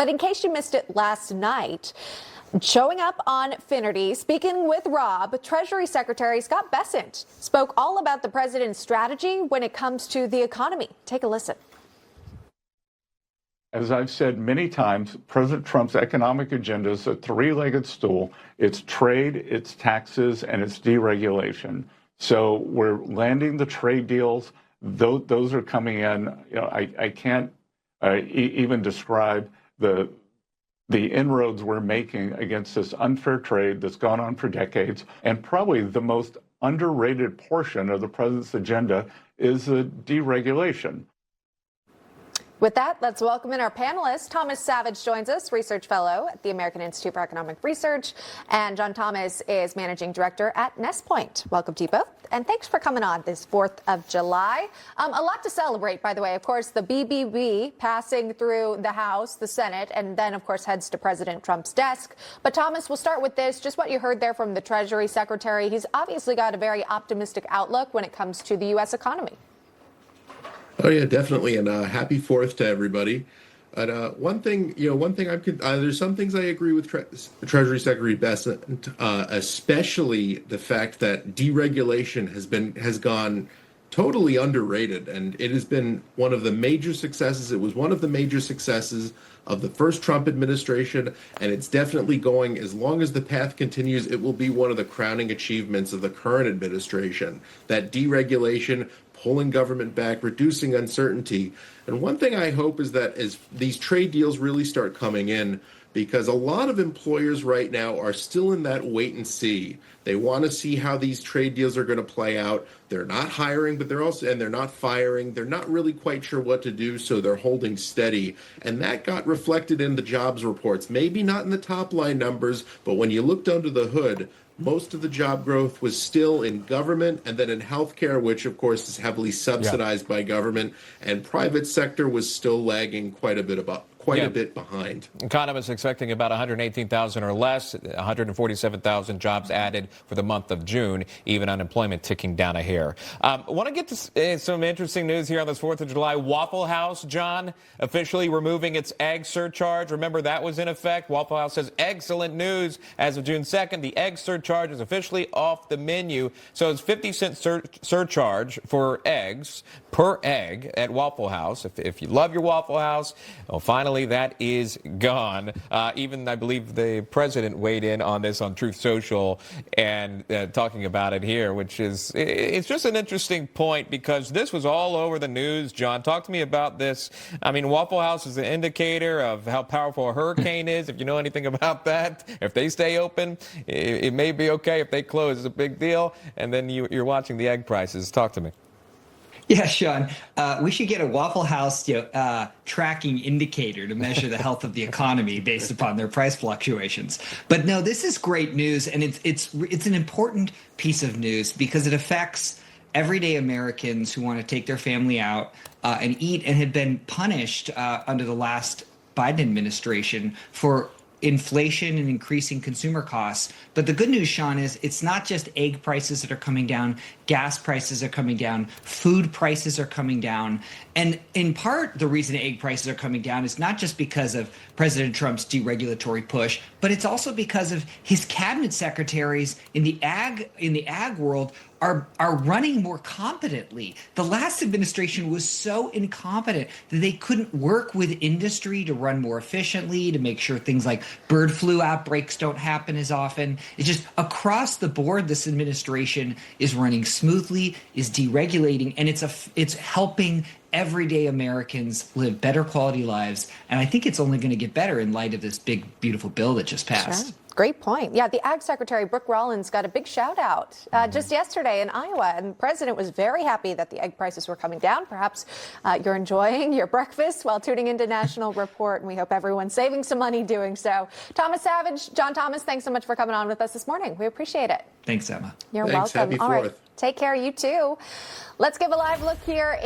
But in case you missed it last night, showing up on Finnerty, speaking with Rob, Treasury Secretary Scott Bessent spoke all about the president's strategy when it comes to the economy. Take a listen. As I've said many times, President Trump's economic agenda is a three-legged stool. It's trade, it's taxes, and it's deregulation. So we're landing the trade deals. Those are coming in. I can't even describe the inroads we're making against this unfair trade that's gone on for decades. And probably the most underrated portion of the president's agenda is the deregulation. With that, let's welcome in our panelists. Thomas Savage joins us, research fellow at the American Institute for Economic Research, and John Thomas is managing director at Nestpoint. Welcome to you both, and thanks for coming on this 4th of July. A lot to celebrate, by the way. Of course, the BBB passing through the House, the Senate, and then, of course, heads to President Trump's desk. But Thomas, we'll start with this. Just what you heard there from the Treasury Secretary. He's obviously got a very optimistic outlook when it comes to the U.S. economy. Oh yeah, definitely, and happy 4th to everybody. And there's some things I agree with Treasury Secretary Bessent, especially the fact that deregulation has gone totally underrated, and it has been one of the major successes. It was one of the major successes of the first Trump administration, and it's definitely going, as long as the path continues, it will be one of the crowning achievements of the current administration. That deregulation, pulling government back, reducing uncertainty. And one thing I hope is that as these trade deals really start coming in, because a lot of employers right now are still in that wait and see. They want to see how these trade deals are going to play out. They're not hiring, but they're not firing. They're not really quite sure what to do, so they're holding steady. And that got reflected in the jobs reports. Maybe not in the top line numbers, but when you looked under the hood, most of the job growth was still in government and then in healthcare, which of course is heavily subsidized by government, and private sector was still lagging quite a bit behind. Economists expecting about 118,000 or less, 147,000 jobs added for the month of June, even unemployment ticking down a hair. I want to get to some interesting news here on this 4th of July. Waffle House, John, officially removing its egg surcharge. Remember, that was in effect. Waffle House says excellent news as of June 2nd. The egg surcharge is officially off the menu. So it's 50-cent surcharge for eggs per egg at Waffle House. If you love your Waffle House, well, finally that is gone. Even I believe the president weighed in on this on Truth Social and talking about it here, which is, it's just an interesting point because this was all over the news. John, talk to me about this. I mean, Waffle House is an indicator of how powerful a hurricane is. If you know anything about that, if they stay open, it may be okay. If they close, it's a big deal. And then you're watching the egg prices. Talk to me. Yeah, Sean, we should get a Waffle House tracking indicator to measure the health of the economy based upon their price fluctuations. But no, this is great news, and it's an important piece of news because it affects everyday Americans who want to take their family out and eat and had been punished under the last Biden administration for inflation and increasing consumer costs. But the good news, Sean, is it's not just egg prices that are coming down. Gas prices are coming down. Food prices are coming down. And in part, the reason egg prices are coming down is not just because of President Trump's deregulatory push, but it's also because of his cabinet secretaries in the ag world are running more competently. The last administration was so incompetent that they couldn't work with industry to run more efficiently, to make sure things like bird flu outbreaks don't happen as often. It's just across the board, this administration is running smoothly, is deregulating, and it's helping everyday Americans live better quality lives. And I think it's only going to get better in light of this big, beautiful bill that just passed. Sure. Great point. Yeah, the Ag Secretary, Brooke Rollins, got a big shout out just yesterday in Iowa. And the president was very happy that the egg prices were coming down. Perhaps you're enjoying your breakfast while tuning into National Report. And we hope everyone's saving some money doing so. Thomas Savage, John Thomas, thanks so much for coming on with us this morning. We appreciate it. Thanks, Emma. You're Thanks. welcome. Happy 4th. All right. Take care. You too. Let's give a live look here.